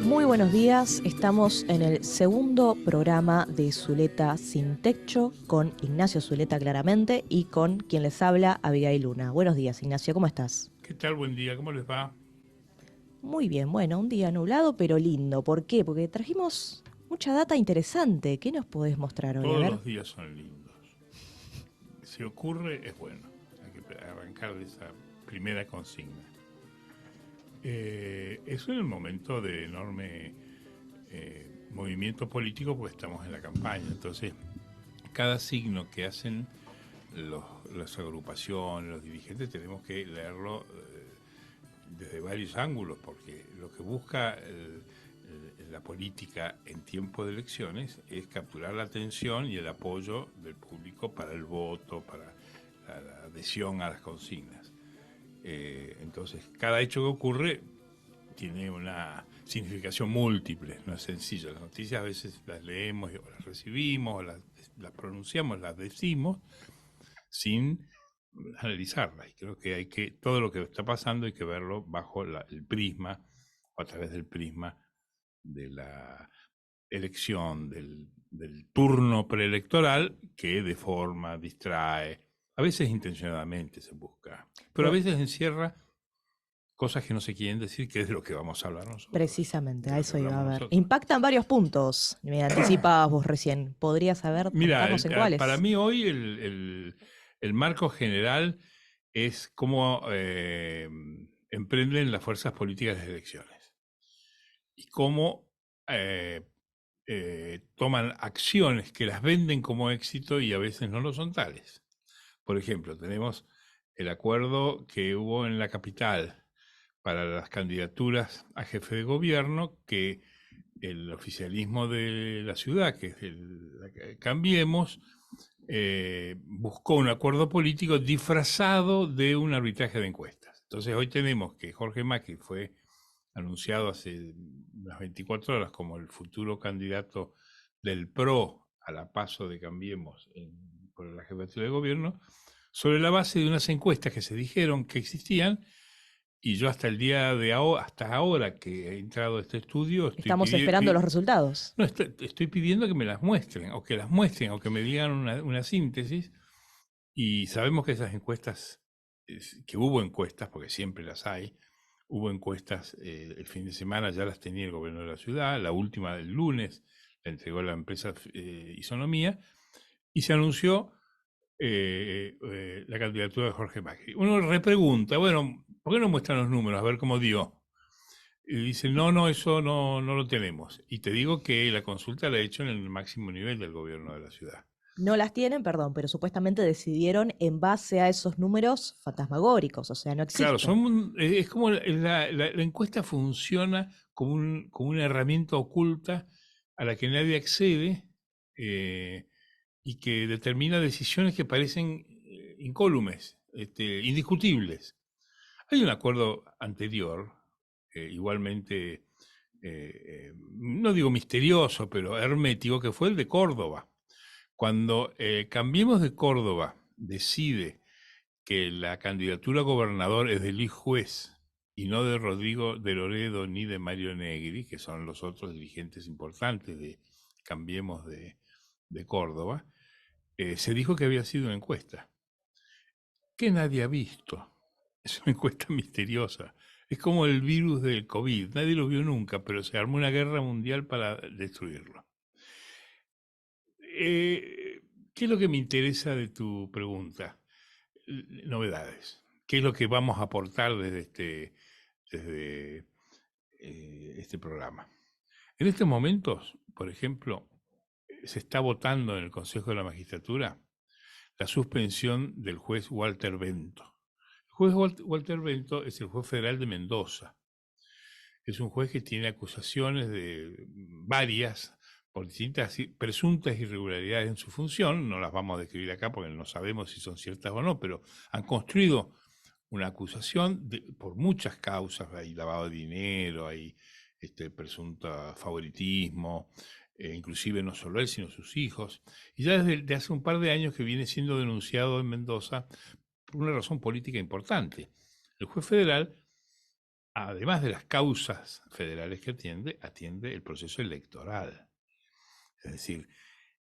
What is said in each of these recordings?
Muy buenos días, estamos en el segundo programa de Zuleta Sin Techo, con Ignacio Zuleta claramente y con quien les habla, Abigail Luna. Buenos días, Ignacio, ¿cómo estás? ¿Qué tal? Buen día, ¿cómo les va? Muy bien, bueno, un día nublado pero lindo. ¿Por qué? Porque trajimos mucha data interesante. ¿Qué nos podés mostrar hoy? A Todos ver. los días son lindos. Si ocurre, es bueno. Hay que arrancar de esa primera consigna. Es un momento de enorme movimiento político porque estamos en la campaña. Entonces, cada signo que hacen las agrupaciones, los dirigentes, tenemos que leerlo desde varios ángulos, porque lo que busca la política en tiempo de elecciones es capturar la atención y el apoyo del público para el voto, para la adhesión a las consignas. Entonces, cada hecho que ocurre tiene una significación múltiple, no es sencillo. Las noticias a veces las leemos o las recibimos, o las pronunciamos, las decimos, sin analizarlas. Y creo que todo lo que está pasando hay que verlo bajo el prisma, o a través del prisma de la elección, del turno preelectoral, que deforma, distrae, a veces intencionadamente se busca, pero a Bueno, veces encierra cosas que no se quieren decir, que es de lo que vamos a hablar nosotros, precisamente, de a lo que eso iba a hablamos ver. nosotros. Impactan varios puntos. Me anticipabas vos recién. ¿Podrías saber? Mira, Contamos en para cuáles. mí hoy el marco general es cómo emprenden las fuerzas políticas las elecciones y cómo eh, toman acciones que las venden como éxito y a veces no lo son tales. Por ejemplo, tenemos el acuerdo que hubo en la capital para las candidaturas a jefe de gobierno, que el oficialismo de la ciudad, que es Cambiemos, buscó un acuerdo político disfrazado de un arbitraje de encuestas. Entonces hoy tenemos que Jorge Macri fue anunciado hace unas 24 horas como el futuro candidato del PRO a la paso de Cambiemos por la jefatura de gobierno, sobre la base de unas encuestas que se dijeron que existían. Y yo hasta el día de ahora, hasta ahora que he entrado a este estudio, Estamos esperando los resultados. no, estoy pidiendo que me las muestren, o que las muestren, o que me digan una síntesis. Y sabemos que esas encuestas, que hubo encuestas, porque siempre las hay, hubo encuestas el fin de semana, ya las tenía el gobierno de la ciudad, la última del lunes la entregó la empresa Isonomía, y se anunció la candidatura de Jorge Macri. Uno repregunta, bueno, ¿por qué no muestran los números? A ver cómo dio. Y dicen, no, eso no lo tenemos. Y te digo que la consulta la he hecho en el máximo nivel del gobierno de la ciudad. No las tienen, perdón, pero supuestamente decidieron en base a esos números fantasmagóricos, o sea, no Claro, existen. es como la encuesta funciona como una herramienta oculta a la que nadie accede, y que determina decisiones que parecen incólumes, indiscutibles. Hay un acuerdo anterior, igualmente, no digo misterioso, pero hermético, que fue el de Córdoba. Cuando Cambiemos de Córdoba decide que la candidatura a gobernador es de Luis Juez y no de Rodrigo de Loredo ni de Mario Negri, que son los otros dirigentes importantes de Cambiemos de Córdoba, se dijo que había sido una encuesta que nadie ha visto. Es una encuesta misteriosa. Es como el virus del COVID. Nadie lo vio nunca, pero se armó una guerra mundial para destruirlo. Eh, ¿Qué es lo que me interesa de tu pregunta? Novedades. ¿Qué es lo que vamos a aportar desde este programa? En estos momentos, por ejemplo, se está votando en el Consejo de la Magistratura la suspensión del juez Walter Bento. El juez Walter Bento es el juez federal de Mendoza. Es un juez que tiene acusaciones de varias por distintas presuntas irregularidades en su función. No las vamos a describir acá porque no sabemos si son ciertas o no, pero han construido una acusación por muchas causas. Hay lavado de dinero, hay presunto favoritismo, inclusive no solo él, sino sus hijos. Y ya desde hace un par de años que viene siendo denunciado en Mendoza por una razón política importante. El juez federal además de las causas federales que atiende el proceso electoral. Es decir,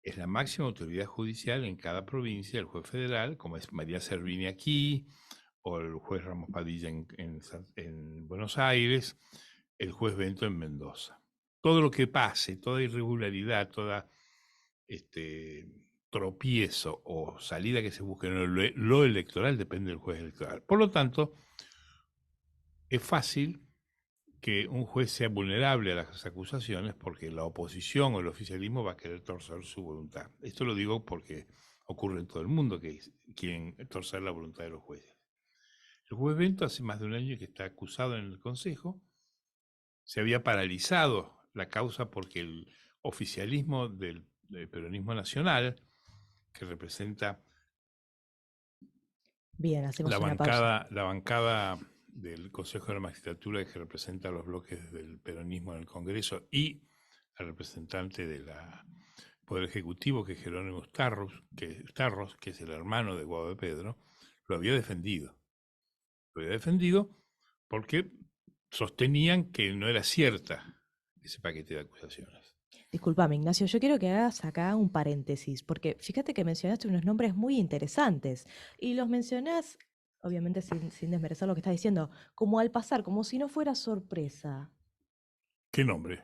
es la máxima autoridad judicial en cada provincia, el juez federal, como es María Servini aquí, o el juez Ramos Padilla en Buenos Aires, el juez Bento en Mendoza. Todo lo que pase, toda irregularidad, toda tropiezo o salida que se busque en lo electoral depende del juez electoral. Por lo tanto, es fácil que un juez sea vulnerable a las acusaciones porque la oposición o el oficialismo va a querer torcer su voluntad. Esto lo digo porque ocurre en todo el mundo que quieren torcer la voluntad de los jueces. El juez Bento hace más de un año que está acusado en el Consejo. Se había paralizado la causa porque el oficialismo del peronismo nacional, que representa Bien, hacemos una pausa. la bancada del Consejo de la Magistratura, que representa a los bloques del peronismo en el Congreso, y al representante del Poder Ejecutivo, que es Jerónimo Starros, que es el hermano de Guado de Pedro, lo había defendido. Lo había defendido porque sostenían que no era cierta ese paquete de acusaciones. Disculpame, Ignacio, yo quiero que hagas acá un paréntesis, porque fíjate que mencionaste unos nombres muy interesantes y los mencionás, obviamente sin desmerecer lo que estás diciendo, como al pasar, como si no fuera sorpresa. ¿Qué nombre?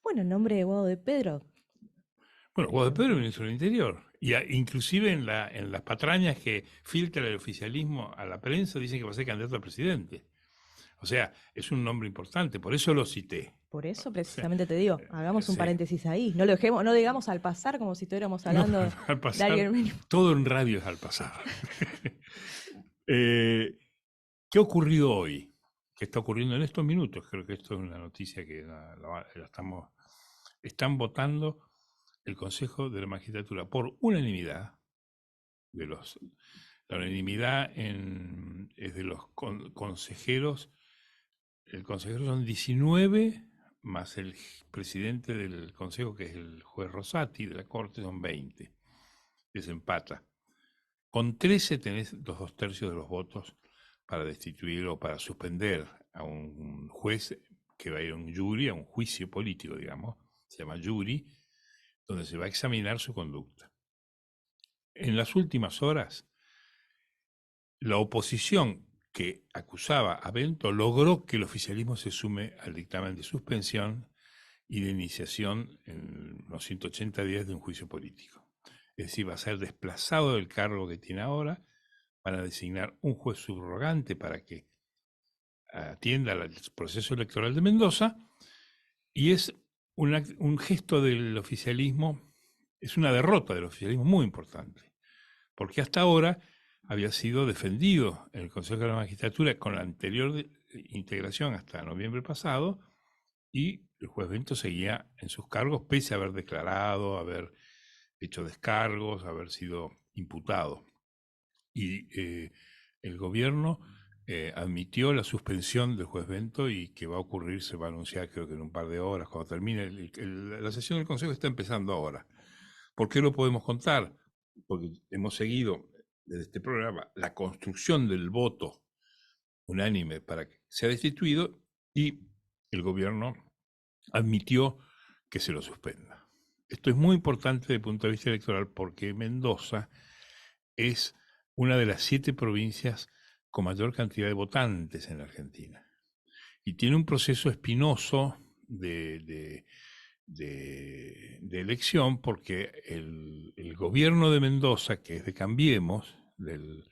Bueno, el nombre de Guado de Pedro. Bueno, Guado de Pedro es ministro del Interior. Y inclusive en las patrañas que filtra el oficialismo a la prensa dicen que va a ser candidato a presidente. O sea, es un nombre importante, por eso lo cité. Por eso O sea, precisamente te digo, hagamos un sí. paréntesis ahí. No lo dejemos, no digamos al pasar como si estuviéramos hablando al pasar, de alguien. todo en radio es al pasar. ¿Qué ha ocurrido hoy? ¿Qué está ocurriendo en estos minutos? Creo que esto es una noticia que la estamos... Están votando el Consejo de la Magistratura por unanimidad. La unanimidad es de los consejeros. El consejero son 19, más el presidente del consejo, que es el juez Rosati de la Corte, son 20. Desempata. Con 13 tenés los 2/3 de los votos para destituir o para suspender a un juez que va a ir a un jury, a un juicio político, digamos, se llama jury, donde se va a examinar su conducta. En las últimas horas, la oposición que acusaba a Bento logró que el oficialismo se sume al dictamen de suspensión y de iniciación en los 180 días de un juicio político. Es decir, va a ser desplazado del cargo que tiene ahora, van a designar un juez subrogante para que atienda el proceso electoral de Mendoza, y es un gesto del oficialismo, es una derrota del oficialismo muy importante, porque hasta ahora había sido defendido en el Consejo de la Magistratura con la anterior integración hasta noviembre pasado, y el juez Bento seguía en sus cargos pese a haber declarado, haber hecho descargos, haber sido imputado. Y el gobierno admitió la suspensión del juez Bento, y que va a ocurrir, se va a anunciar creo que en un par de horas, cuando termine la sesión del Consejo está empezando ahora. ¿Por qué lo podemos contar? Porque hemos seguido desde este programa la construcción del voto unánime para que sea destituido, y el gobierno admitió que se lo suspenda. Esto es muy importante desde el punto de vista electoral porque Mendoza es una de las 7 provincias con mayor cantidad de votantes en la Argentina. Y tiene un proceso espinoso de elección porque el gobierno de Mendoza, que es de Cambiemos, del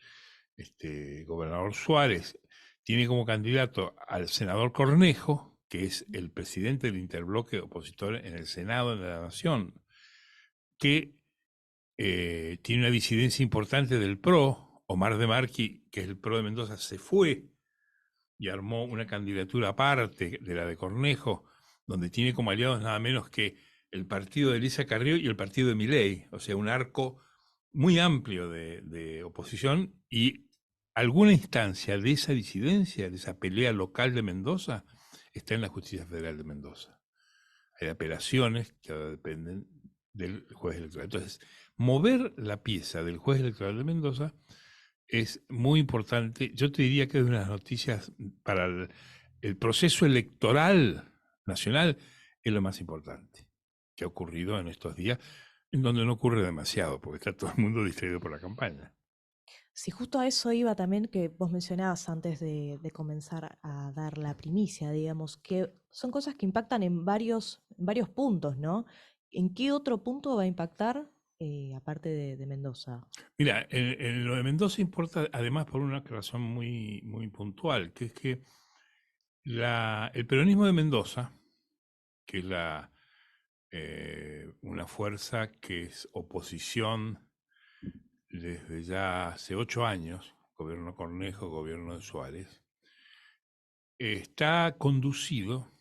gobernador Suárez, tiene como candidato al senador Cornejo, que es el presidente del interbloque opositor en el Senado de la Nación, que tiene una disidencia importante del PRO. Omar de Marchi, que es el PRO de Mendoza, se fue y armó una candidatura aparte de la de Cornejo, donde tiene como aliados nada menos que el partido de Elisa Carrió y el partido de Milei, o sea, un arco muy amplio de oposición, y alguna instancia de esa disidencia, de esa pelea local de Mendoza, está en la Justicia Federal de Mendoza. Hay apelaciones que ahora dependen del juez electoral. Entonces, mover la pieza del juez electoral de Mendoza es muy importante. Yo te diría que es una de las noticias para el proceso electoral nacional es lo más importante que ha ocurrido en estos días, en donde no ocurre demasiado, porque está todo el mundo distraído por la campaña. Si justo a eso iba también que vos mencionabas antes de comenzar a dar la primicia, digamos, que son cosas que impactan en varios puntos, ¿no? ¿En qué otro punto va a impactar, aparte de Mendoza? Mira, en lo de Mendoza importa además por una razón muy, muy puntual, que es que el peronismo de Mendoza, que es una fuerza que es oposición desde ya hace 8 años, gobierno Cornejo, gobierno de Suárez, está conducido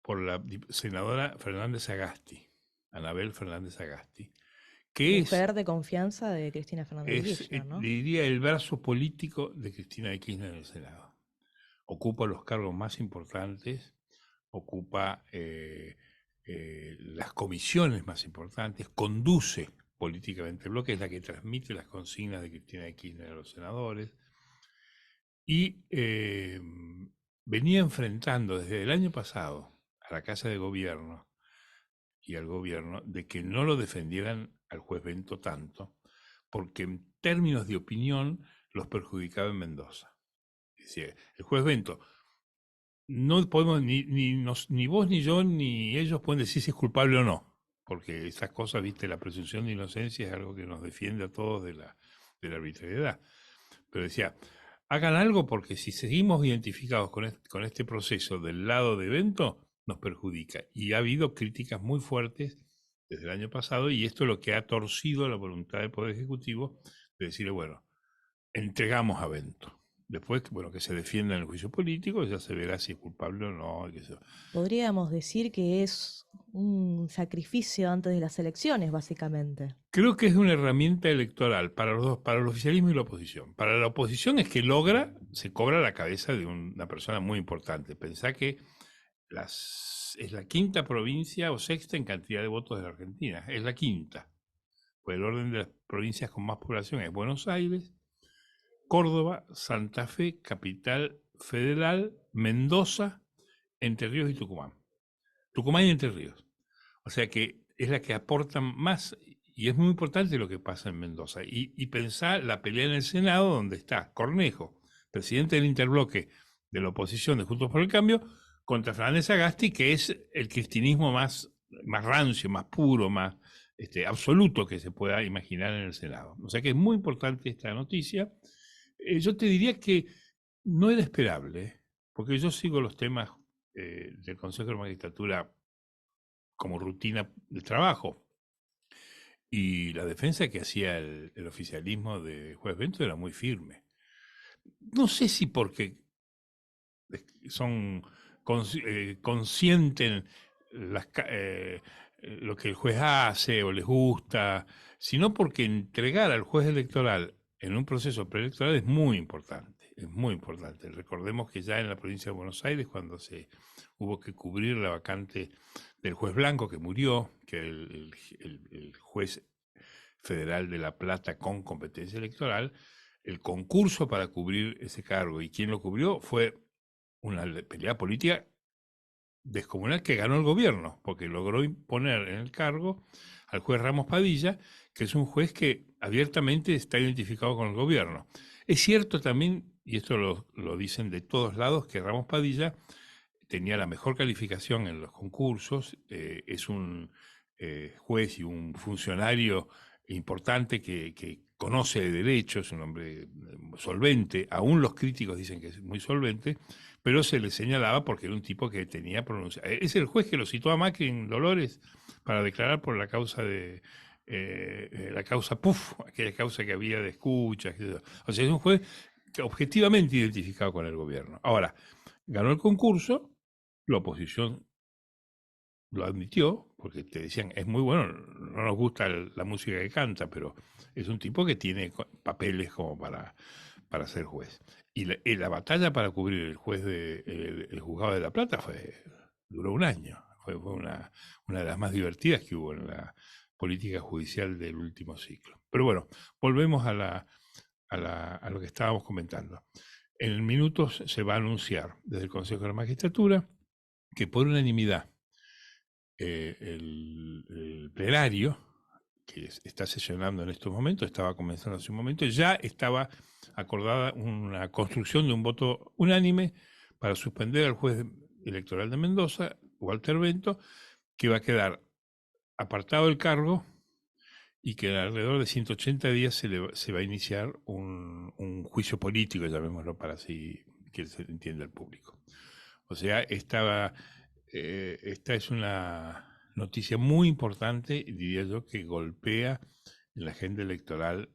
por la senadora Fernández Agasti, Anabel Fernández Agasti, que Mujer de confianza de Cristina Fernández de Kirchner, le ¿no? diría, el brazo político de Cristina de Kirchner en el Senado. Ocupa los cargos más importantes, ocupa las comisiones más importantes, conduce políticamente el bloque, es la que transmite las consignas de Cristina de Kirchner a los senadores, y venía enfrentando desde el año pasado a la Casa de Gobierno y al gobierno de que no lo defendieran al juez Bento tanto, porque en términos de opinión los perjudicaba en Mendoza. Es decir, el juez Bento, no podemos, ni vos, ni yo, ni ellos pueden decir si es culpable o no, porque esas cosas, viste, la presunción de inocencia es algo que nos defiende a todos de la arbitrariedad. Pero decía, hagan algo porque si seguimos identificados con este proceso del lado de Bento, nos perjudica. Y ha habido críticas muy fuertes desde el año pasado, y esto es lo que ha torcido la voluntad del Poder Ejecutivo de decirle, bueno, entregamos a Bento. Después, bueno, que se defienda en el juicio político, ya se verá si es culpable o no. Podríamos decir que es un sacrificio antes de las elecciones, básicamente. Creo que es una herramienta electoral para los dos, para el oficialismo y la oposición. Para la oposición es que se cobra la cabeza de una persona muy importante. Pensá que es la quinta provincia o sexta en cantidad de votos de la Argentina. Es la quinta. Pues el orden de las provincias con más población es Buenos Aires, Córdoba, Santa Fe, Capital Federal, Mendoza, Entre Ríos y Tucumán. Tucumán y Entre Ríos. O sea que es la que aporta más, y es muy importante lo que pasa en Mendoza. Y pensar la pelea en el Senado, donde está Cornejo, presidente del interbloque de la oposición de Juntos por el Cambio, contra Fernández Agasti, que es el cristinismo más rancio, más puro, más absoluto que se pueda imaginar en el Senado. O sea que es muy importante esta noticia. Yo te diría que no era esperable, porque yo sigo los temas del Consejo de Magistratura como rutina de trabajo. Y la defensa que hacía el oficialismo de juez Bento era muy firme. No sé si porque son consienten las, lo que el juez hace o les gusta, sino porque entregar al juez electoral en un proceso preelectoral es muy importante, es muy importante. Recordemos que ya en la provincia de Buenos Aires, cuando se hubo que cubrir la vacante del juez Blanco, que murió, que el juez federal de La Plata con competencia electoral, el concurso para cubrir ese cargo y quien lo cubrió fue una pelea política descomunal que ganó el gobierno, porque logró imponer en el cargo al juez Ramos Padilla, que es un juez que abiertamente está identificado con el gobierno. Es cierto también, y esto lo dicen de todos lados, que Ramos Padilla tenía la mejor calificación en los concursos, es un juez y un funcionario importante que conoce de derecho, es un hombre solvente, aún los críticos dicen que es muy solvente, pero se le señalaba porque era un tipo que tenía pronunciación. Es el juez que lo citó a Macri en Dolores para declarar por la causa la causa PUF, aquella causa que había de escuchas. O sea, es un juez que objetivamente identificado con el gobierno. Ahora, ganó el concurso, la oposición lo admitió, porque te decían, es muy bueno, no nos gusta la música que canta, pero es un tipo que tiene papeles como para ser juez. Y la batalla para cubrir el el juzgado de La Plata duró un año. Fue una de las más divertidas que hubo en la política judicial del último ciclo. Pero bueno, volvemos a lo que estábamos comentando. En minutos se va a anunciar desde el Consejo de la Magistratura que por unanimidad el plenario, que está sesionando en estos momentos, estaba comenzando hace un momento, ya estaba acordada una construcción de un voto unánime para suspender al juez electoral de Mendoza, Walter Bento, que va a quedar apartado del cargo y que alrededor de 180 días se va a iniciar un juicio político, llamémoslo para así que se entienda el público. O sea, esta es una noticia muy importante, diría yo, que golpea en la agenda electoral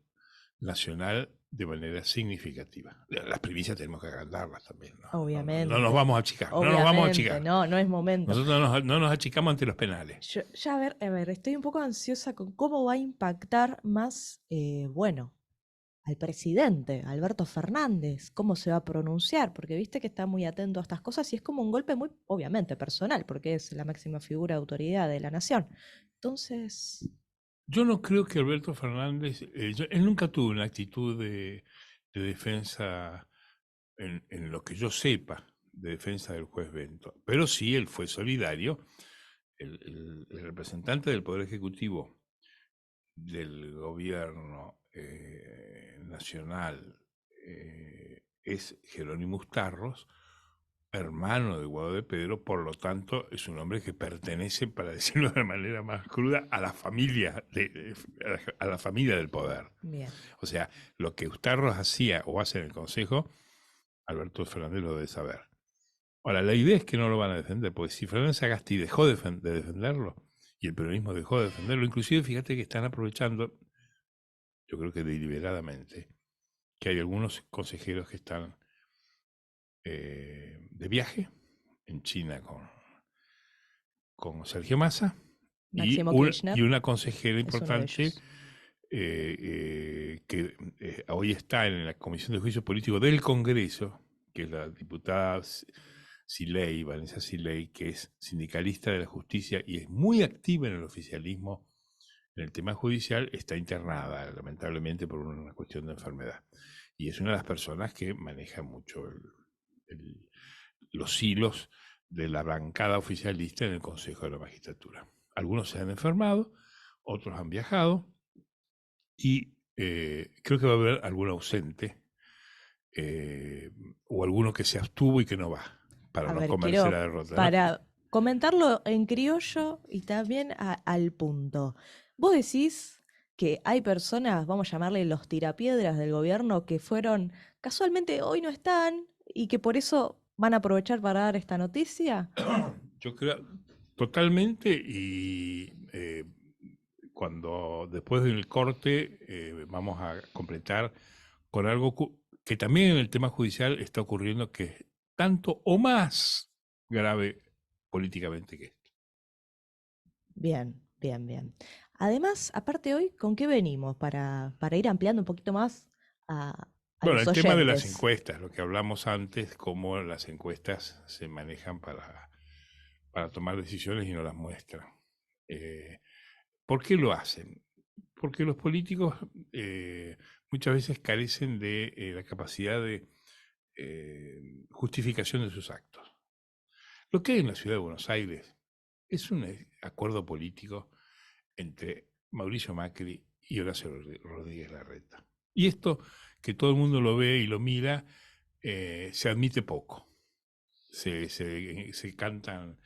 nacional de manera significativa. Las primicias tenemos que agrandarlas también, no nos Obviamente, vamos a achicar, no nos vamos a obviamente, achicar. no, no es momento. Nosotros no nos achicamos ante los penales. Yo, ya a ver, estoy un poco ansiosa con cómo va a impactar más, bueno, al presidente, Alberto Fernández, cómo se va a pronunciar, porque viste que está muy atento a estas cosas y es como un golpe muy, obviamente, personal, porque es la máxima figura de autoridad de la nación. Entonces, Yo no creo que Alberto Fernández, él nunca tuvo una actitud de defensa, en lo que yo sepa, de defensa del juez Bento, pero sí él fue solidario. El representante del Poder Ejecutivo del gobierno nacional es Jerónimo Starros, hermano de Guado de Pedro, por lo tanto es un hombre que pertenece, para decirlo de manera más cruda, a la familia, a la familia del poder. bien. O sea, lo que Starros hacía o hace en el Consejo, Alberto Fernández lo debe saber. Ahora, la idea es que no lo van a defender, porque si Fernández Sagasti dejó de defenderlo, y el peronismo dejó de defenderlo, inclusive fíjate que están aprovechando, yo creo que deliberadamente, que hay algunos consejeros que están de viaje en China con Sergio Massa Máximo Kirchner y una consejera es uno de importante ellos. que hoy está en la Comisión de Juicio Político del Congreso, que es la diputada Siley, Valencia Siley, que es sindicalista de la justicia y es muy activa en el oficialismo en el tema judicial, está internada, lamentablemente, por una cuestión de enfermedad. Y es una de las personas que maneja mucho los hilos de la bancada oficialista en el Consejo de la Magistratura. Algunos se han enfermado, otros han viajado, y creo que va a haber algún ausente o alguno que se abstuvo y que no va, para A no ver, comerse la quiero, derrota, ¿no? para comentarlo en criollo y también al punto. Vos decís que hay personas, vamos a llamarle los tirapiedras del gobierno, que fueron, casualmente hoy no están y que por eso van a aprovechar para dar esta noticia. Yo creo totalmente, y cuando después del corte vamos a completar con algo que también en el tema judicial está ocurriendo, que es tanto o más grave políticamente que esto. Bien, bien, bien. Además, aparte hoy, ¿con qué venimos para ir ampliando un poquito más a Bueno, los el tema de las oyentes? encuestas, lo que hablamos antes, cómo las encuestas se manejan para tomar decisiones y no las muestran. Eh, ¿Por qué lo hacen? Porque los políticos muchas veces carecen de la capacidad de justificación de sus actos. Lo que hay en la ciudad de Buenos Aires es un acuerdo político entre Mauricio Macri y Horacio Rodríguez Larreta. Y esto, que todo el mundo lo ve y lo mira, se admite poco. Se cantan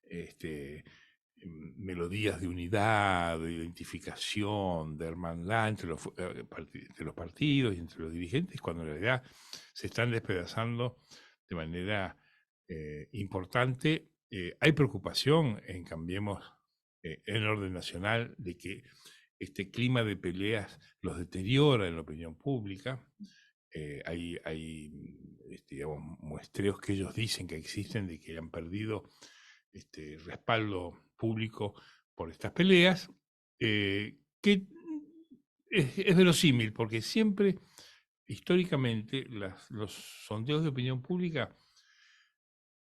este, melodías de unidad, de identificación, de hermandad entre los partidos y entre los dirigentes, cuando en realidad se están despedazando de manera importante. Hay preocupación en Cambiemos en orden nacional de que este clima de peleas los deteriora en la opinión pública. Hay digamos, muestreos que ellos dicen que existen de que han perdido respaldo público por estas peleas, que es verosímil, porque siempre, históricamente, los sondeos de opinión pública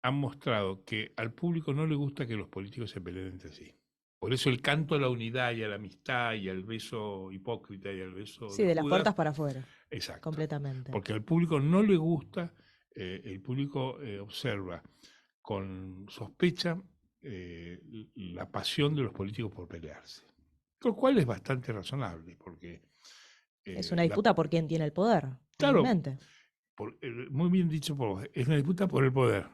han mostrado que al público no le gusta que los políticos se peleen entre sí. Por eso el canto a la unidad y a la amistad y al beso hipócrita y al beso Sí, de de las Judas. puertas para afuera, Exacto. completamente. Porque al público no le gusta, el público observa con sospecha la pasión de los políticos por pelearse. Lo cual es bastante razonable, porque Es una la, disputa por quién tiene el poder, claro, finalmente. muy bien dicho por vos, es una disputa por el poder.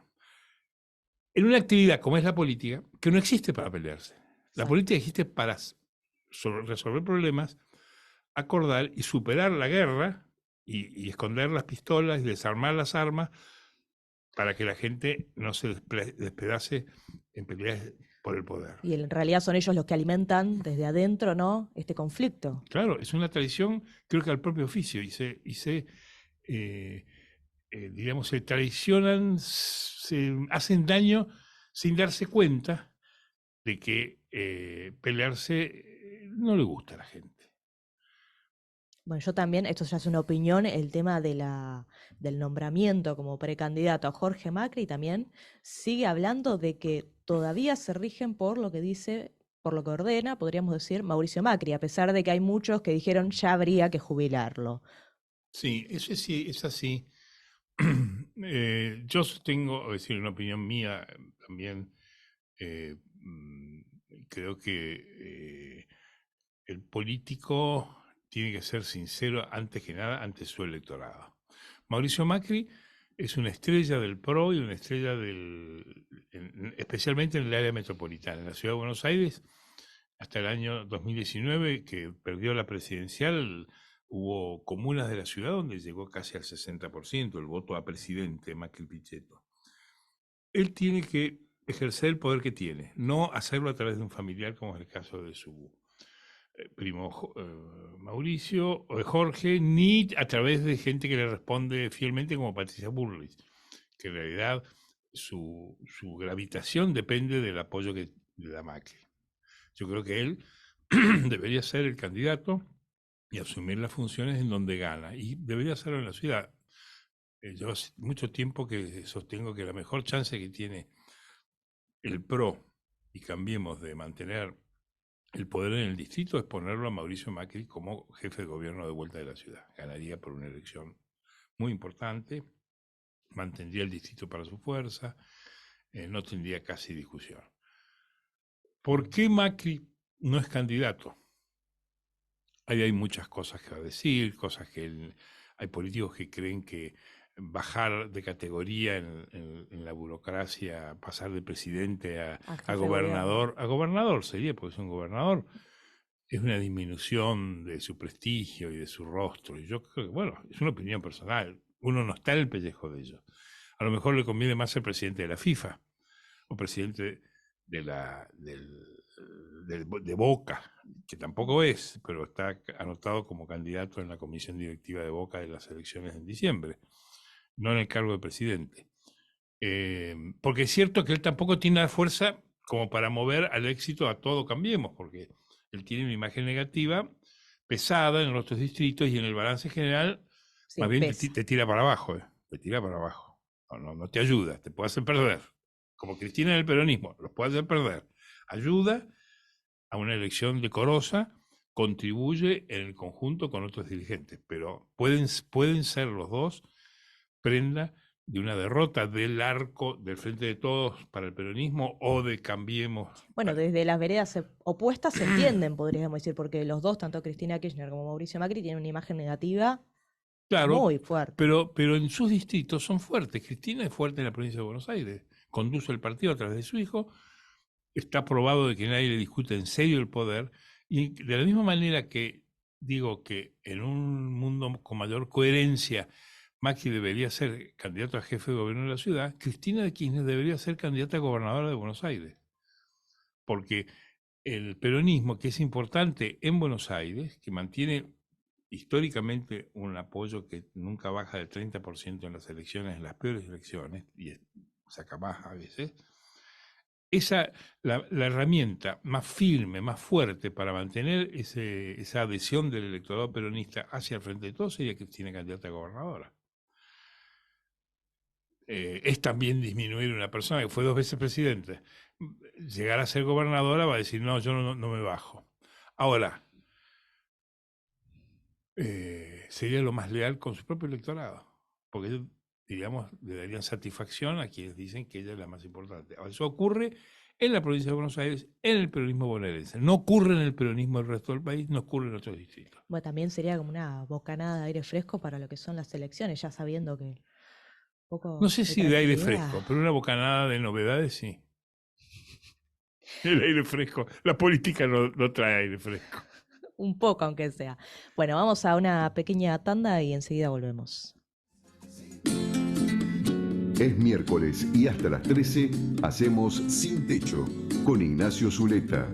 En una actividad como es la política, que no existe para pelearse. La Exacto. política existe para resolver problemas, acordar y superar la guerra y esconder las pistolas y desarmar las armas para que la gente no se despedace en peleas por el poder. Y en realidad son ellos los que alimentan desde adentro, ¿no? Este conflicto. Claro, es una tradición, creo que al propio oficio, eh, digamos, se traicionan, se hacen daño sin darse cuenta de que pelearse no le gusta a la gente. Bueno, yo también, esto ya es una opinión, el tema del nombramiento como precandidato a Jorge Macri también sigue hablando de que todavía se rigen por lo que dice, por lo que ordena, podríamos decir, Mauricio Macri, a pesar de que hay muchos que dijeron ya habría que jubilarlo. Sí, eso es así. Yo tengo, es decir, una opinión mía también, eh, mm, creo que el político tiene que ser sincero antes que nada ante su electorado. Mauricio Macri es una estrella del PRO y una estrella especialmente en el área metropolitana. En la ciudad de Buenos Aires, hasta el año 2019, que perdió la presidencial, hubo comunas de la ciudad donde llegó casi al 60% el voto a presidente Macri Pichetto. Él tiene que ejercer el poder que tiene, no hacerlo a través de un familiar, como es el caso de su primo Mauricio o de Jorge, ni a través de gente que le responde fielmente como Patricia Bullrich, que en realidad su gravitación depende del apoyo que le da Macri. Yo creo que él debería ser el candidato y asumir las funciones en donde gana, y debería hacerlo en la ciudad. Yo hace mucho tiempo que sostengo que la mejor chance que tiene el PRO, y cambiemos de mantener el poder en el distrito, es ponerlo a Mauricio Macri como jefe de gobierno de vuelta de la ciudad. Ganaría por una elección muy importante, mantendría el distrito para su fuerza, no tendría casi discusión. ¿Por qué Macri no es candidato? Ahí hay muchas cosas que decir, cosas que hay políticos que creen que bajar de categoría en la burocracia, pasar de presidente A jefe de gobierno. a gobernador sería, porque es un gobernador, es una disminución de su prestigio y de su rostro. Y yo creo que, bueno, es una opinión personal. Uno no está en el pellejo de ellos. A lo mejor le conviene más ser presidente de la FIFA o presidente de de Boca, que tampoco es, pero está anotado como candidato en la comisión directiva de Boca de las elecciones en diciembre, no en el cargo de presidente. Porque es cierto que él tampoco tiene la fuerza como para mover al éxito a todo Cambiemos, porque él tiene una imagen negativa, pesada en los otros distritos, y en el balance general, más Sí, bien pesa. te tira para abajo, te tira para abajo. No te ayuda, te puede hacer perder. Como Cristina en el peronismo, los puede hacer perder. Ayuda a una elección decorosa, contribuye en el conjunto con otros dirigentes, pero pueden ser los dos prenda de una derrota del arco del Frente de Todos para el peronismo o de Cambiemos. Bueno, desde las veredas opuestas se entienden, podríamos decir, porque los dos, tanto Cristina Kirchner como Mauricio Macri, tienen una imagen negativa Claro, muy fuerte. pero en sus distritos son fuertes. Cristina es fuerte en la provincia de Buenos Aires, conduce el partido a través de su hijo, está probado de que nadie le discute en serio el poder, y de la misma manera que digo que en un mundo con mayor coherencia Macri debería ser candidato a jefe de gobierno de la ciudad, Cristina de Kirchner debería ser candidata a gobernadora de Buenos Aires, porque el peronismo, que es importante en Buenos Aires, que mantiene históricamente un apoyo que nunca baja del 30% en las elecciones, en las peores elecciones, y saca más a veces, la herramienta más firme, más fuerte para mantener esa adhesión del electorado peronista hacia el Frente de Todos sería Cristina candidata a gobernadora. es también disminuir una persona que fue 2 veces presidente. Llegar a ser gobernadora va a decir, no, yo no me bajo. Ahora, sería lo más leal con su propio electorado, porque ellos, digamos, le darían satisfacción a quienes dicen que ella es la más importante. Ahora, eso ocurre en la provincia de Buenos Aires, en el peronismo bonaerense. No ocurre en el peronismo del resto del país, no ocurre en otros distritos. Bueno, también sería como una bocanada de aire fresco para lo que son las elecciones, ya sabiendo que un No poco sé de si de aire tranquilidad. fresco, pero una bocanada de novedades sí. El aire fresco, la política no trae aire fresco. Un poco, aunque sea. Bueno, vamos a una pequeña tanda y enseguida volvemos. Es miércoles y hasta las 13 hacemos Sin Techo con Ignacio Zuleta.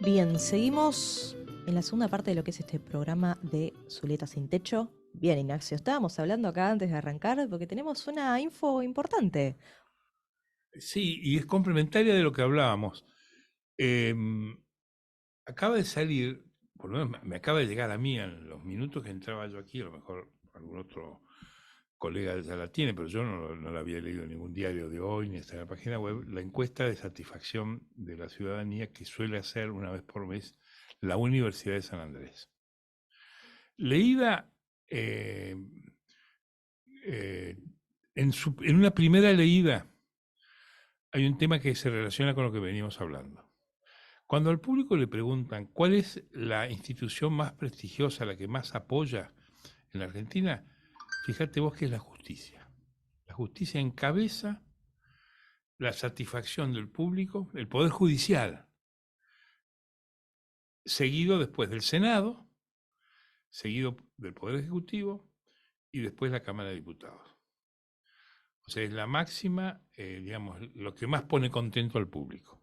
Bien, seguimos en la segunda parte de lo que es este programa de Zuleta Sin Techo. Bien, Ignacio, estábamos hablando acá antes de arrancar porque tenemos una info importante. Sí, y es complementaria de lo que hablábamos. Acaba de salir, por lo menos me acaba de llegar a mí en los minutos que entraba yo aquí, a lo mejor algún otro colega ya la tiene, pero yo no la había leído en ningún diario de hoy, ni está en la página web, la encuesta de satisfacción de la ciudadanía que suele hacer una vez por mes la Universidad de San Andrés. Leída eh, en una primera leída, hay un tema que se relaciona con lo que veníamos hablando. Cuando al público le preguntan cuál es la institución más prestigiosa, la que más apoya en la Argentina, fíjate vos que es la justicia. La justicia encabeza la satisfacción del público, el Poder Judicial, seguido después del Senado, seguido del Poder Ejecutivo y después la Cámara de Diputados. O sea, es la máxima, digamos, lo que más pone contento al público.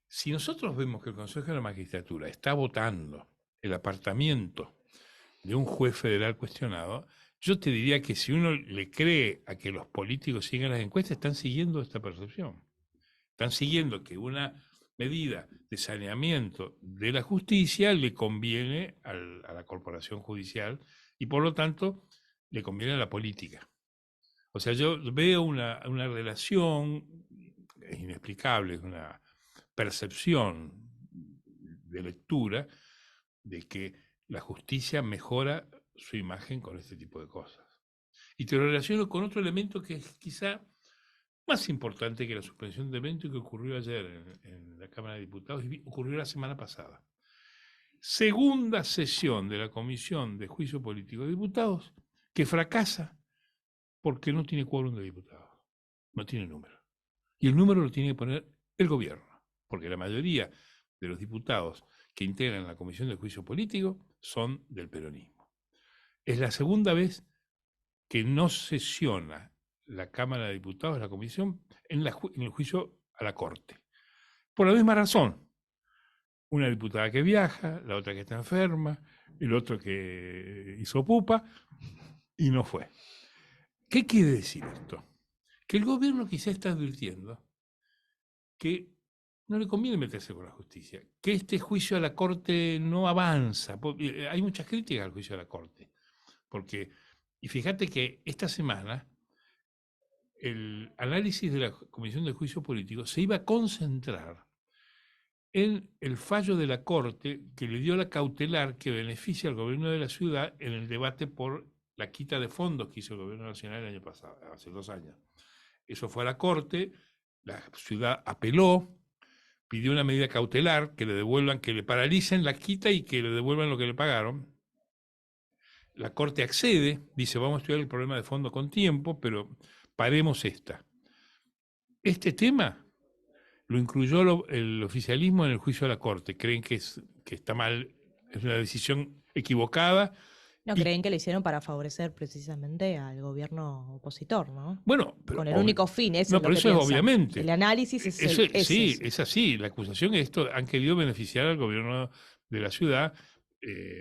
Si nosotros vemos que el Consejo de la Magistratura está votando el apartamiento de un juez federal cuestionado, yo te diría que si uno le cree a que los políticos siguen las encuestas, están siguiendo esta percepción. Están siguiendo que una medida de saneamiento de la justicia le conviene a la corporación judicial y por lo tanto le conviene a la política. O sea, yo veo una relación, es inexplicable, es una percepción de lectura de que la justicia mejora su imagen con este tipo de cosas. Y te lo relaciono con otro elemento que es quizá más importante que la suspensión de evento que ocurrió ayer en la Cámara de Diputados y ocurrió la semana pasada. Segunda sesión de la Comisión de Juicio Político de Diputados que fracasa porque no tiene quórum de diputados, no tiene número. Y el número lo tiene que poner el gobierno, porque la mayoría de los diputados que integran la Comisión de Juicio Político son del peronismo. Es la segunda vez que no sesiona la Cámara de Diputados, la Comisión, en el juicio a la Corte. Por la misma razón. Una diputada que viaja, la otra que está enferma, el otro que hizo pupa y no fue. ¿Qué quiere decir esto? Que el gobierno quizá está advirtiendo que no le conviene meterse con la justicia, que este juicio a la Corte no avanza. Hay muchas críticas al juicio a la Corte, porque, y fíjate que esta semana el análisis de la Comisión de Juicio Político se iba a concentrar en el fallo de la Corte que le dio la cautelar que beneficia al gobierno de la ciudad en el debate por la quita de fondos que hizo el gobierno nacional el año pasado, hace 2 años. Eso fue a la Corte, la ciudad apeló, pidió una medida cautelar, que le devuelvan, que le paralicen la quita y que le devuelvan lo que le pagaron. La Corte accede, dice, vamos a estudiar el problema de fondo con tiempo, pero paremos esta. Este tema lo incluyó el oficialismo en el juicio a la Corte. Creen que está mal, es una decisión equivocada. No Y, creen que lo hicieron para favorecer precisamente al gobierno opositor, ¿no? bueno, pero Con el único fin, eso no, es lo pero que eso es piensan. obviamente. El análisis es Eso, ese. sí, es así. La acusación es esto, han querido beneficiar al gobierno de la ciudad.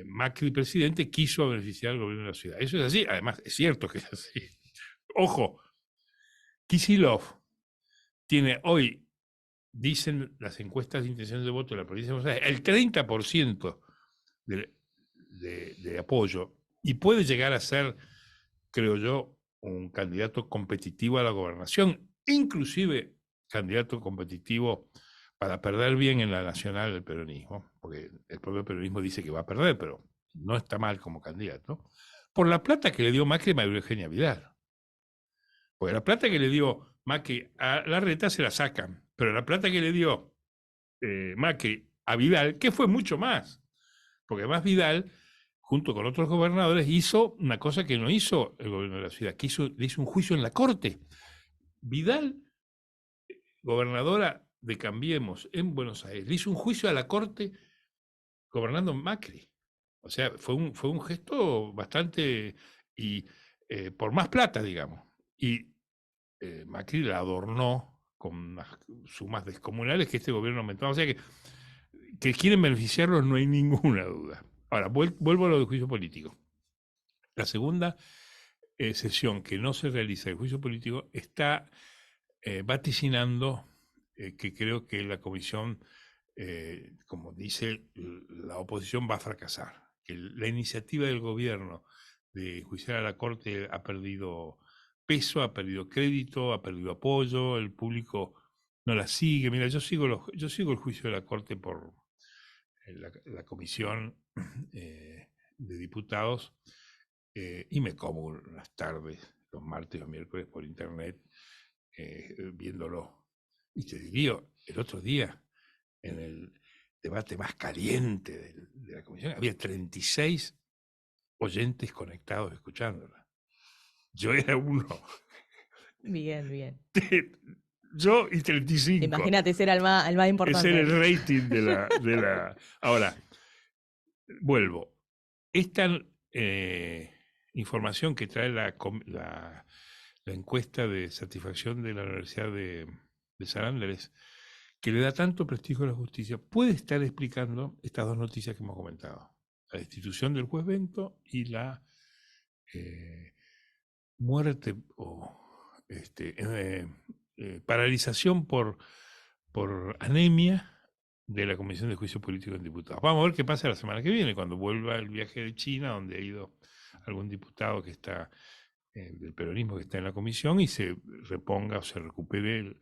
Macri, presidente, quiso beneficiar al gobierno de la ciudad. Eso es así. Además, es cierto que es así. Ojo, Kicillof tiene hoy, dicen las encuestas de intención de voto de la provincia de Buenos Aires, el 30% de apoyo y puede llegar a ser, creo yo, un candidato competitivo a la gobernación, inclusive candidato competitivo para perder bien en la nacional del peronismo, porque el propio peronismo dice que va a perder, pero no está mal como candidato, por la plata que le dio Macri a María Eugenia Vidal. Porque la plata que le dio Macri a Larreta se la sacan, pero la plata que le dio Macri a Vidal, que fue mucho más, porque además Vidal, junto con otros gobernadores, hizo una cosa que no hizo el gobierno de la ciudad, que le hizo un juicio en la corte. Vidal, gobernadora de Cambiemos en Buenos Aires, le hizo un juicio a la corte gobernando Macri. O sea, fue un gesto bastante, y por más plata, digamos. Y Macri la adornó con unas sumas descomunales que este gobierno aumentó. O sea que quieren beneficiarlos no hay ninguna duda. Ahora, vuelvo a lo del juicio político. La segunda sesión que no se realiza el juicio político está vaticinando que creo que la comisión, como dice la oposición, va a fracasar. Que la iniciativa del gobierno de enjuiciar a la Corte ha perdido peso, ha perdido crédito, ha perdido apoyo, el público no la sigue. Mira, yo sigo el juicio de la Corte por la comisión de diputados y me como las tardes, los martes o miércoles por internet, viéndolo. Y te diría, el otro día, en el debate más caliente de la comisión, había 36 oyentes conectados escuchándola. Yo era uno. Bien, bien. Yo y 35. Imagínate, ser el más importante. Ese era el rating de la... Ahora, vuelvo. Esta información que trae la encuesta de satisfacción de la Universidad de San Andrés, que le da tanto prestigio a la justicia, puede estar explicando estas dos noticias que hemos comentado. La destitución del juez Bento y la muerte o paralización por anemia de la Comisión de Juicio Político en Diputados. Vamos a ver qué pasa la semana que viene, cuando vuelva el viaje de China, donde ha ido algún diputado que está del peronismo que está en la comisión y se reponga o se recupere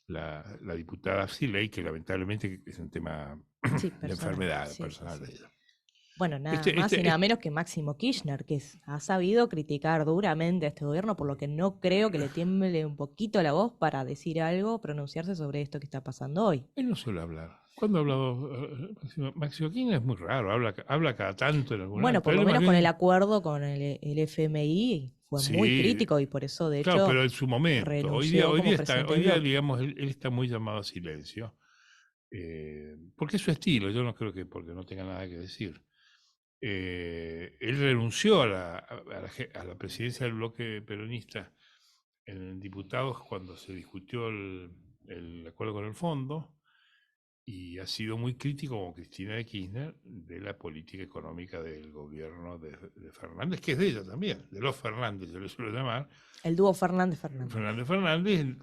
la diputada Siley, que lamentablemente es un tema de enfermedad personal de ella. Bueno, nada más y nada menos que Máximo Kirchner, que ha sabido criticar duramente a este gobierno, por lo que no creo que le tiemble un poquito la voz para decir algo, pronunciarse sobre esto que está pasando hoy. Él no suele hablar. ¿Cuándo ha hablado Máximo Kirchner? Es muy raro, habla cada tanto en alguna. Bueno, por lo menos con el acuerdo con el FMI fue muy crítico y por eso, de hecho, claro, pero en su momento. Hoy día, digamos, él está muy llamado a silencio. Porque es su estilo, yo no creo que porque no tenga nada que decir. Él renunció a la presidencia del bloque peronista en diputados cuando se discutió el acuerdo con el fondo y ha sido muy crítico con Cristina de Kirchner de la política económica del gobierno de Fernández, que es de ella también, de los Fernández, yo le suelo llamar. El dúo Fernández,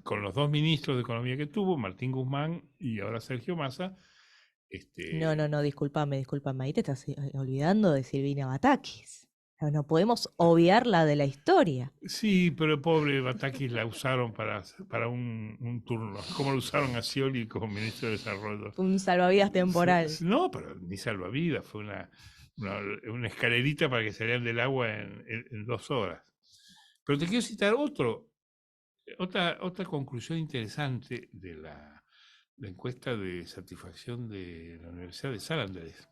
con los dos ministros de Economía que tuvo, Martín Guzmán y ahora Sergio Massa. No, discúlpame, ahí te estás olvidando de Silvina Batakis. No podemos obviarla de la historia. Sí, pero pobre Batakis la usaron para un turno, como lo usaron a Scioli como ministro de Desarrollo. Un salvavidas temporal. No, pero ni salvavidas, fue una escalerita para que salieran del agua en 2 horas. Pero te quiero citar otra conclusión interesante de la encuesta de satisfacción de la Universidad de San Andrés,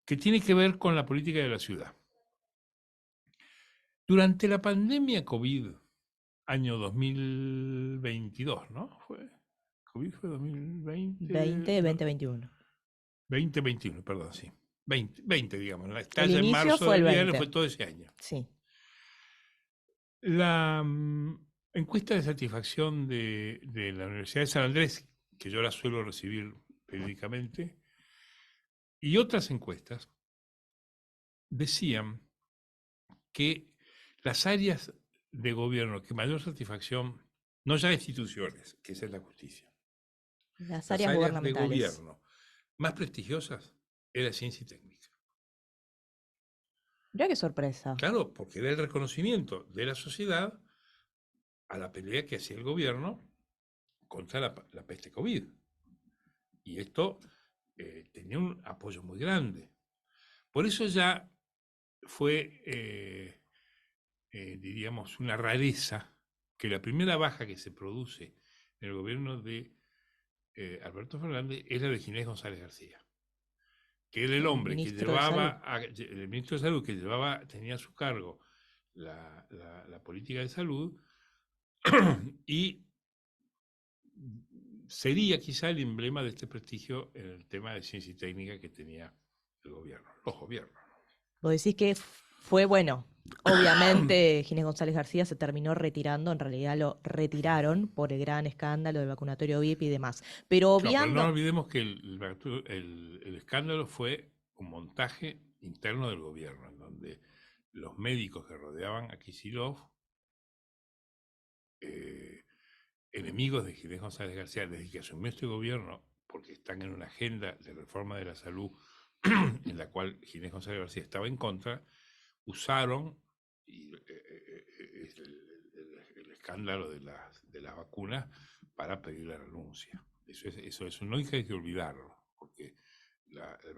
que tiene que ver con la política de la ciudad. Durante la pandemia COVID, año 2022, ¿no? COVID fue 2020. 2021. 2021, perdón, sí. 20, digamos. La estalla en marzo fue el 20. Fue todo ese año. Sí. La encuesta de satisfacción de la Universidad de San Andrés, que yo la suelo recibir periódicamente, y otras encuestas, decían que las áreas de gobierno que mayor satisfacción, no ya instituciones, que esa es la justicia, las áreas gubernamentales de gobierno más prestigiosas era ciencia y técnica. Mirá qué sorpresa. Claro, porque era el reconocimiento de la sociedad a la pelea que hacía el gobierno contra la peste COVID. Y esto tenía un apoyo muy grande. Por eso ya fue, diríamos, una rareza que la primera baja que se produce en el gobierno de Alberto Fernández es la de Ginés González García, que era el El hombre que ministro de Salud. llevaba, el ministro de Salud que tenía a su cargo la política de salud y sería quizá el emblema de este prestigio en el tema de ciencia y técnica que tenía el gobierno, los gobiernos. Vos decís que fue bueno. Obviamente, Ginés González García se terminó retirando, en realidad lo retiraron por el gran escándalo del vacunatorio VIP y demás. Pero Claro, pero no obviando, olvidemos que el escándalo fue un montaje interno del gobierno, en donde los médicos que rodeaban a Kicillof, enemigos de Ginés González García, desde que asumió este gobierno, porque están en una agenda de reforma de la salud en la cual Ginés González García estaba en contra, usaron el escándalo de las vacunas para pedir la renuncia. Eso no hay que olvidarlo, porque el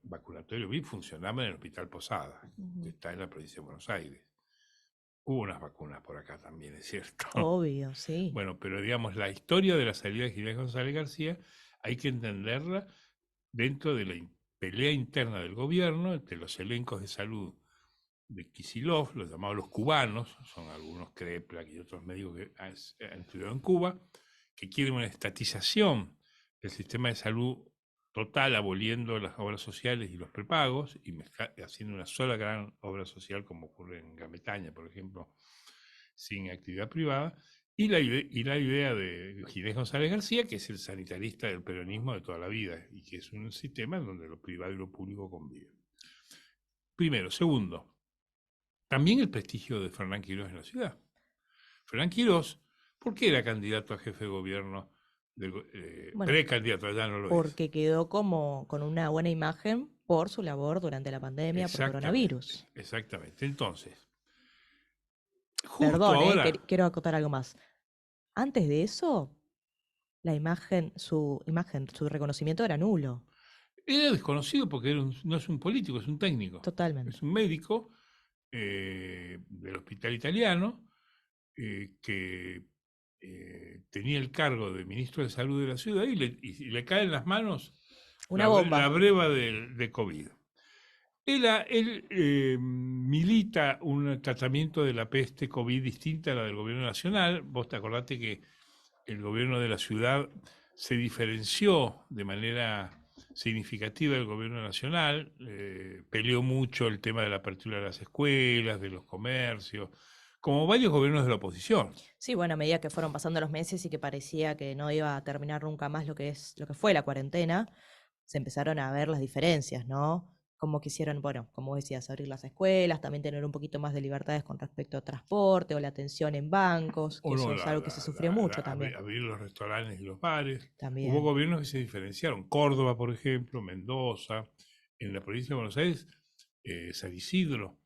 vacunatorio VIP funcionaba en el Hospital Posada, que está en la provincia de Buenos Aires. Hubo unas vacunas por acá también, es cierto. obvio, sí. Bueno, pero digamos, la historia de la salida de Ginés González García hay que entenderla dentro de la pelea interna del gobierno entre los elencos de salud de Kicillof, los llamados los cubanos, son algunos Kreplak y otros médicos que han estudiado en Cuba, que quieren una estatización del sistema de salud total, aboliendo las obras sociales y los prepagos y haciendo una sola gran obra social, como ocurre en Gran Bretaña, por ejemplo, sin actividad privada. Y la idea de Ginés González García, que es el sanitarista del peronismo de toda la vida y que es un sistema en donde lo privado y lo público conviven. Primero. Segundo, también el prestigio de Fernán Quirós en la ciudad. Fernán Quirós, ¿por qué era candidato a jefe de gobierno? Bueno, Precandidato, ya no lo es. porque quedó como con una buena imagen por su labor durante la pandemia por coronavirus. Exactamente. Entonces, justo Perdón, ahora, quiero acotar algo más. Antes de eso, su reconocimiento era nulo. era desconocido porque no es un político, es un técnico. Totalmente. Es un médico del hospital italiano que tenía el cargo de ministro de salud de la ciudad y le cae en las manos Una bomba. la breva de COVID. Él milita un tratamiento de la peste COVID distinta a la del gobierno nacional. Vos te acordate que el gobierno de la ciudad se diferenció de manera significativa del gobierno nacional, peleó mucho el tema de la apertura de las escuelas, de los comercios, como varios gobiernos de la oposición. Sí, bueno, a medida que fueron pasando los meses y que parecía que no iba a terminar nunca más lo que fue la cuarentena, se empezaron a ver las diferencias, ¿no? Como quisieron, bueno, como decías, abrir las escuelas, también tener un poquito más de libertades con respecto a transporte o la atención en bancos, que O no, eso es algo que se sufrió mucho también. abrir los restaurantes y los bares. También. Hubo gobiernos que se diferenciaron. Córdoba, por ejemplo, Mendoza, en la provincia de Buenos Aires, San Isidro,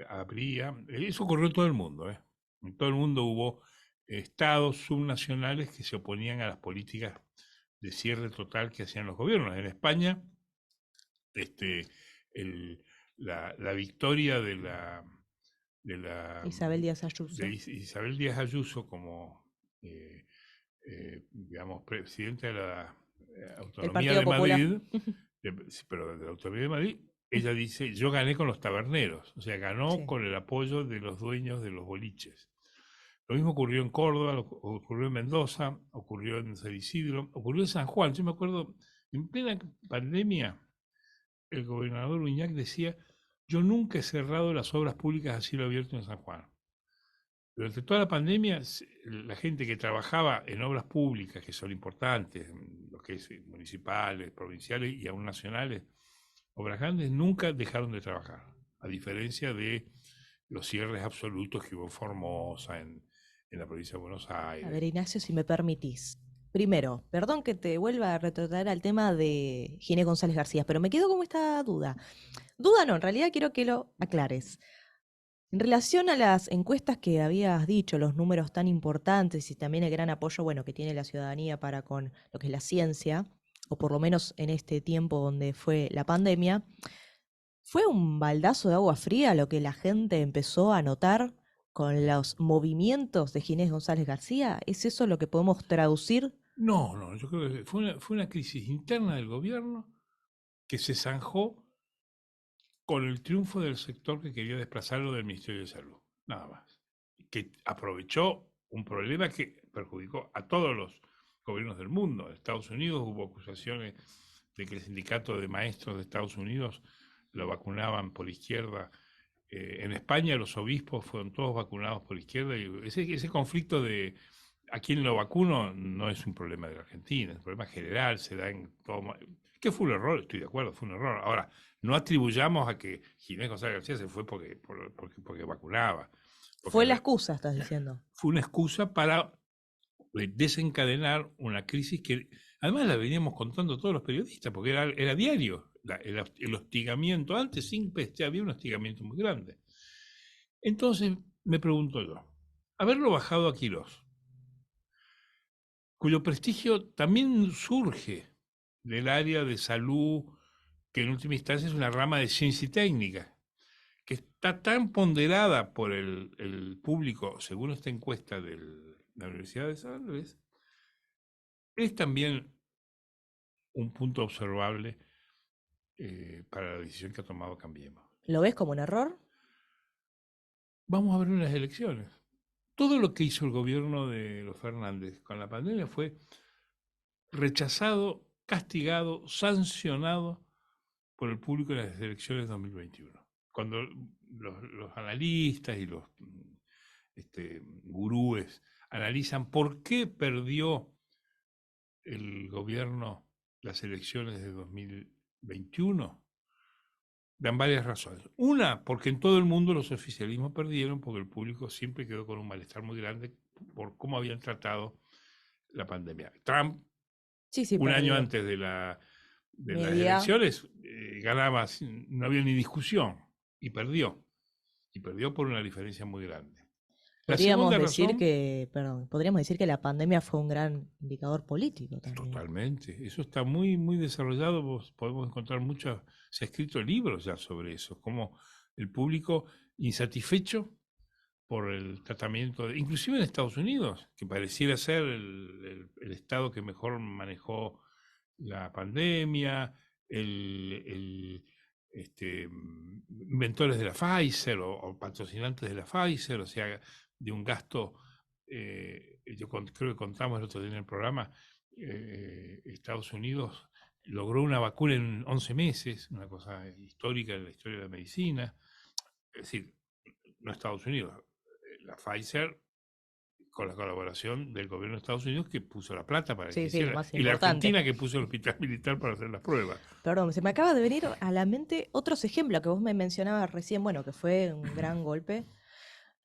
habría. Eso ocurrió en todo el mundo. En todo el mundo hubo estados subnacionales que se oponían a las políticas de cierre total que hacían los gobiernos. En España, la victoria de la Isabel Díaz Ayuso. de Isabel Díaz Ayuso como, digamos, presidenta de la Autonomía de Madrid, pero de la Autonomía de Madrid, ella dice, yo gané con los taberneros, o sea, ganó Sí. con el apoyo de los dueños de los boliches. Lo mismo ocurrió en Córdoba, ocurrió en Mendoza, ocurrió en San Isidro, ocurrió en San Juan. Yo me acuerdo, en plena pandemia, el gobernador Uñac decía, yo nunca he cerrado las obras públicas a cielo abierto en San Juan. Durante toda la pandemia, la gente que trabajaba en obras públicas, que son importantes, lo que es municipales, provinciales y aún nacionales, obras grandes, nunca dejaron de trabajar, a diferencia de los cierres absolutos que hubo en Formosa, en la provincia de Buenos Aires. A ver, Ignacio, si me permitís. Primero, perdón que te vuelva a retrotraer al tema de Ginés González García, pero me quedo con esta duda. Duda no, en realidad quiero que lo aclares. En relación a las encuestas que habías dicho, los números tan importantes y también el gran apoyo, bueno, que tiene la ciudadanía para con lo que es la ciencia, o por lo menos en este tiempo donde fue la pandemia, ¿fue un baldazo de agua fría lo que la gente empezó a notar con los movimientos de Ginés González García? ¿Es eso lo que podemos traducir? No, no, yo creo que fue una crisis interna del gobierno que se zanjó con el triunfo del sector que quería desplazarlo del Ministerio de Salud, nada más. Que aprovechó un problema que perjudicó a todos los gobiernos del mundo. En Estados Unidos hubo acusaciones de que el sindicato de maestros de Estados Unidos lo vacunaban por izquierda. En España los obispos fueron todos vacunados por izquierda y ese conflicto de a quién lo vacuno no es un problema de la Argentina, es un problema general, se da en todo. Que fue un error, estoy de acuerdo, fue un error. Ahora, no atribuyamos a que Ginés González García se fue porque vacunaba, porque Fue la excusa, estás diciendo. fue una excusa para desencadenar una crisis que además la veníamos contando todos los periodistas, porque era diario el hostigamiento. Antes, sin peste, había un hostigamiento muy grande. Entonces, me pregunto yo, haberlo bajado a Quirós, cuyo prestigio también surge del área de salud, que en última instancia es una rama de ciencia y técnica, que está tan ponderada por el público, según esta encuesta de la Universidad de San Luis, es también un punto observable para la decisión que ha tomado Cambiemos. ¿Lo ves como un error? Vamos a ver unas elecciones. Todo lo que hizo el gobierno de los Fernández con la pandemia fue rechazado, castigado, sancionado por el público en las elecciones de 2021. Cuando los analistas y los gurúes analizan por qué perdió el gobierno las elecciones de 2021, dan varias razones. Una, porque en todo el mundo los oficialismos perdieron, porque el público siempre quedó con un malestar muy grande por cómo habían tratado la pandemia. Trump, Sí, sí, un año perdió. antes de las Media. elecciones, ganaba, no había ni discusión, y perdió. Y perdió por una diferencia muy grande. La Podríamos segunda decir razón, que, perdón, podríamos decir que la pandemia fue un gran indicador político también. totalmente, eso está muy, muy desarrollado, podemos encontrar muchos, se ha escrito libros ya sobre eso, como el público insatisfecho por el tratamiento, inclusive en Estados Unidos, que pareciera ser el estado que mejor manejó la pandemia, inventores de la Pfizer o patrocinantes de la Pfizer, o sea, de un gasto, creo que contamos el otro día en el programa, Estados Unidos logró una vacuna en 11 meses, una cosa histórica en la historia de la medicina. Es decir, no Estados Unidos, la Pfizer con la colaboración del gobierno de Estados Unidos que puso la plata para que Sí, sí, lo hiciera, más y la importante. Argentina que puso el hospital militar para hacer las pruebas. Perdón, se me acaba de venir a la mente otros ejemplos que vos me mencionabas recién, bueno, que fue un gran golpe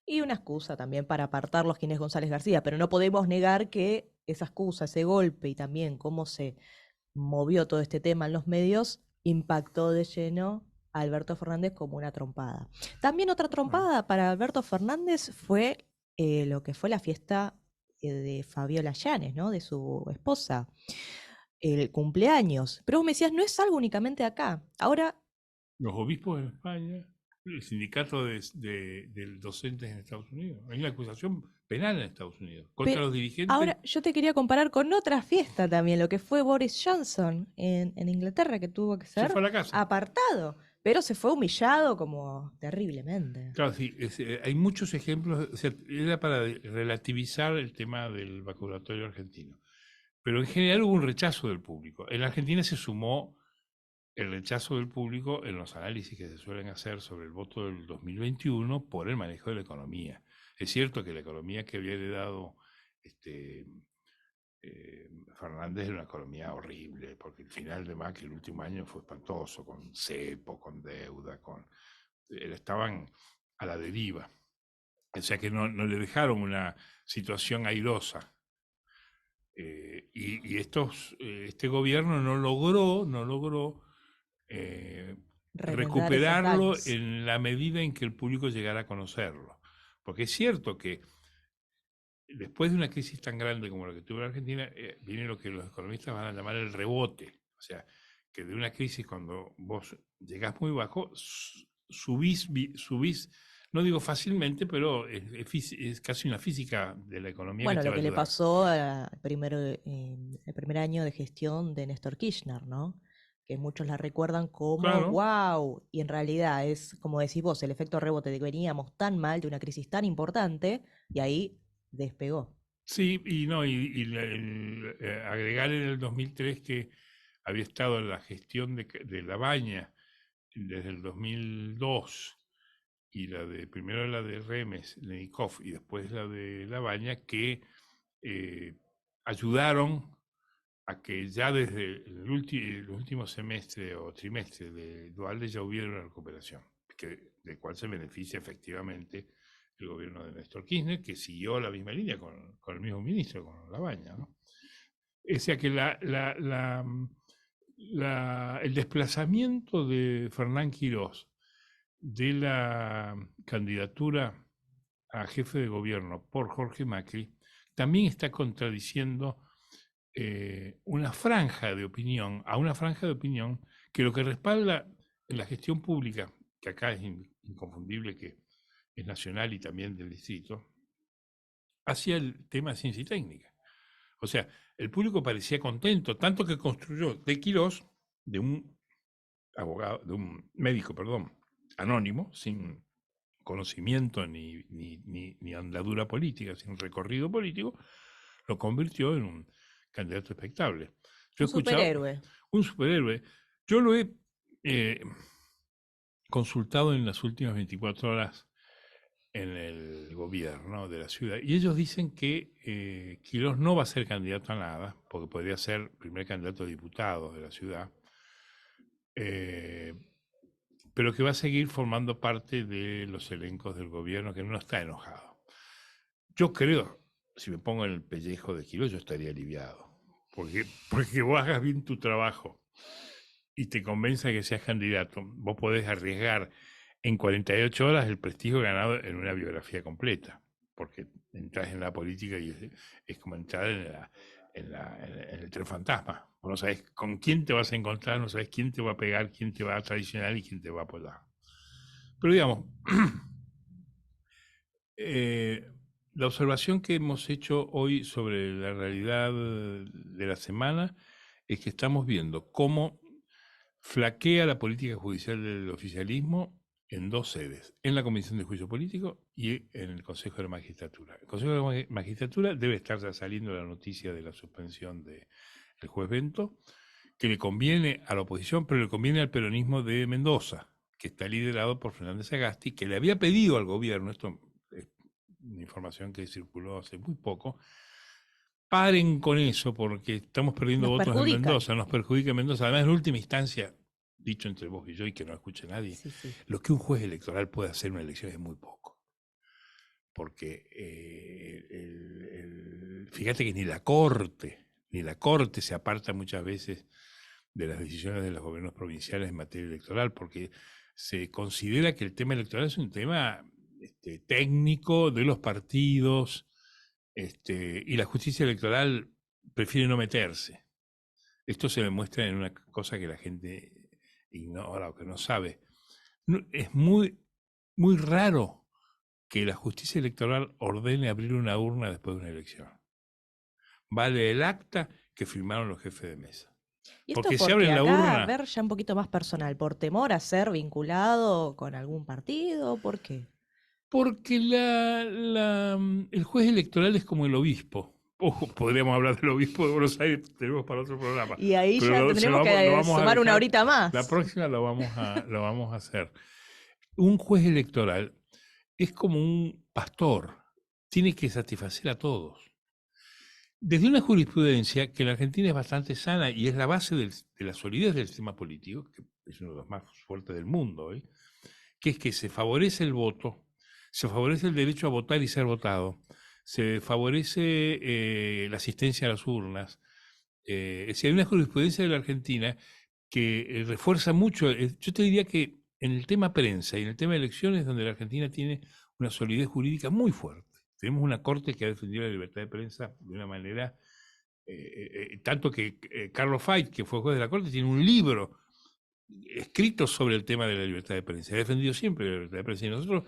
y una excusa también para apartar los Ginés González García, pero no podemos negar que esa excusa, ese golpe y también cómo se movió todo este tema en los medios, impactó de lleno a Alberto Fernández como una trompada. También otra Bueno, trompada para Alberto Fernández fue lo que fue la fiesta de Fabiola Llanes, ¿no? De su esposa, el cumpleaños. Pero vos me decías, no es algo únicamente acá. Ahora, los obispos en España, el sindicato de docentes en Estados Unidos. Hay una acusación penal en Estados Unidos contra pero los dirigentes. ahora yo te quería comparar con otra fiesta también, lo que fue Boris Johnson en Inglaterra, que tuvo que Se ser fue a la casa. apartado, pero se fue humillado como terriblemente. Claro, sí, hay muchos ejemplos. O sea, era para relativizar el tema del vacunatorio argentino. Pero en general hubo un rechazo del público. En la Argentina se sumó el rechazo del público en los análisis que se suelen hacer sobre el voto del 2021 por el manejo de la economía. Es cierto que la economía que había heredado este, Fernández era una economía horrible, porque el final de Macri el último año fue espantoso, con cepo, con deuda, estaban a la deriva. O sea que no le dejaron una situación airosa. Este gobierno no logró Remendar esos recuperarlo daños. en la medida en que el público llegara a conocerlo. Porque es cierto que después de una crisis tan grande como la que tuvo la Argentina, viene lo que los economistas van a llamar el rebote. O sea, que de una crisis cuando vos llegás muy bajo, subís, no digo fácilmente, pero es casi una física de la economía que Bueno, te lo va a que le ayudar. pasó el primer año de gestión de Néstor Kirchner, ¿no? Que muchos la recuerdan como Claro, wow, y en realidad es, como decís vos, el efecto rebote de que veníamos tan mal de una crisis tan importante y ahí despegó. sí, y no, agregar en el 2003 que había estado en la gestión de La Baña desde el 2002 y primero la de Remes, Lenikov, y después la de La Baña, que eh, ayudaron a que ya desde el último semestre o trimestre de Dualde ya hubiera una recuperación, del cual se beneficia efectivamente el gobierno de Néstor Kirchner, que siguió la misma línea con el mismo ministro, con La Baña, ¿no? O sea que el desplazamiento de Fernán Quirós de la candidatura a jefe de gobierno por Jorge Macri también está contradiciendo una franja de opinión, a una franja de opinión que lo que respalda en la gestión pública, que acá es inconfundible que es nacional y también del distrito, hacia el tema de ciencia y técnica. O sea, el público parecía contento, tanto que construyó de Quirós, de un abogado, de un médico, perdón, anónimo, sin conocimiento ni andadura política, sin recorrido político, lo convirtió en un candidato expectable. Yo he Un escuchado superhéroe. un superhéroe. Yo lo he eh, consultado en las últimas 24 horas en el gobierno de la ciudad y ellos dicen que Quirós no va a ser candidato a nada, porque podría ser primer candidato a diputado de la ciudad, eh, pero que va a seguir formando parte de los elencos del gobierno, que no está enojado. Yo creo, si me pongo en el pellejo de Quirós, yo estaría aliviado, porque vos hagas bien tu trabajo y te convenza de que seas candidato, vos podés arriesgar en 48 horas el prestigio ganado en una biografía completa, porque entras en la política y es como entrar en el tren fantasma. Vos no sabés con quién te vas a encontrar, no sabés quién te va a pegar, quién te va a traicionar y quién te va a apoyar. Pero digamos, eh, la observación que hemos hecho hoy sobre la realidad de la semana es que estamos viendo cómo flaquea la política judicial del oficialismo en dos sedes, en la Comisión de Juicio Político y en el Consejo de la Magistratura. El Consejo de la Magistratura debe estar ya saliendo la noticia de la suspensión del juez Bento, que le conviene a la oposición, pero le conviene al peronismo de Mendoza, que está liderado por Fernández Agasti, que le había pedido al gobierno, esto es una información que circuló hace muy poco, paren con eso porque estamos perdiendo Nos votos en perjudican. Mendoza, nos perjudica en Mendoza. Además, en última instancia, dicho entre vos y yo y que no escuche nadie, Sí, sí. lo que un juez electoral puede hacer en una elección es muy poco. Porque fíjate que ni la Corte se aparta muchas veces de las decisiones de los gobiernos provinciales en materia electoral, porque se considera que el tema electoral es un tema técnico de los partidos, y la justicia electoral prefiere no meterse. Esto se demuestra en una cosa que la gente ignora o que no sabe. Es muy raro que la justicia electoral ordene abrir una urna después de una elección. Vale el acta que firmaron los jefes de mesa. Y esto Porque si porque abren la acá, a urna, ver, ya un poquito más personal, por temor a ser vinculado con algún partido, ¿por qué? porque el juez electoral es como el obispo. Ojo, podríamos hablar del obispo de Buenos Aires, tenemos para otro programa. Y ahí Pero ya tendríamos lo que vamos a sumar una dejar. horita La más. próxima lo vamos a hacer. Un juez electoral es como un pastor, tiene que satisfacer a todos. Desde una jurisprudencia que en la Argentina es bastante sana y es la base de la solidez del sistema político, que es uno de los más fuertes del mundo hoy, que es que se favorece el voto, se favorece el derecho a votar y ser votado, se favorece la asistencia a las urnas. Es decir, hay una jurisprudencia de la Argentina que refuerza mucho. Yo te diría que en el tema prensa y en el tema de elecciones, donde la Argentina tiene una solidez jurídica muy fuerte. Tenemos una corte que ha defendido la libertad de prensa de una manera, tanto que Carlos Fait, que fue juez de la corte, tiene un libro escrito sobre el tema de la libertad de prensa. Ha defendido siempre la libertad de prensa y nosotros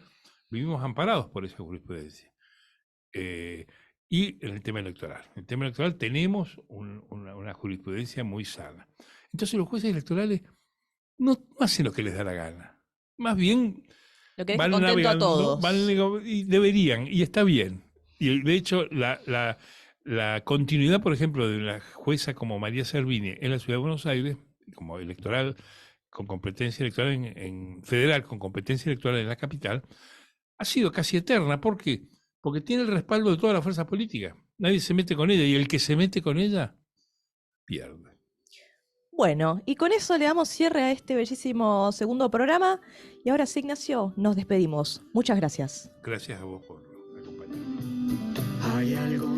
vivimos amparados por esa jurisprudencia. Y en el tema electoral. En el tema electoral tenemos una jurisprudencia muy sana. Entonces los jueces electorales no hacen lo que les da la gana. Más bien Lo que deja contento a todos. y deberían, y está bien. Y de hecho, la continuidad, por ejemplo, de una jueza como María Servini en la Ciudad de Buenos Aires, como electoral, con competencia electoral en federal, con competencia electoral en la capital, ha sido casi eterna. ¿Por qué? Porque tiene el respaldo de todas las fuerzas políticas. Nadie se mete con ella, y el que se mete con ella, pierde. Bueno, y con eso le damos cierre a este bellísimo segundo programa. Y ahora sí, Ignacio, nos despedimos. Muchas gracias. Gracias a vos por acompañarnos. Hay algo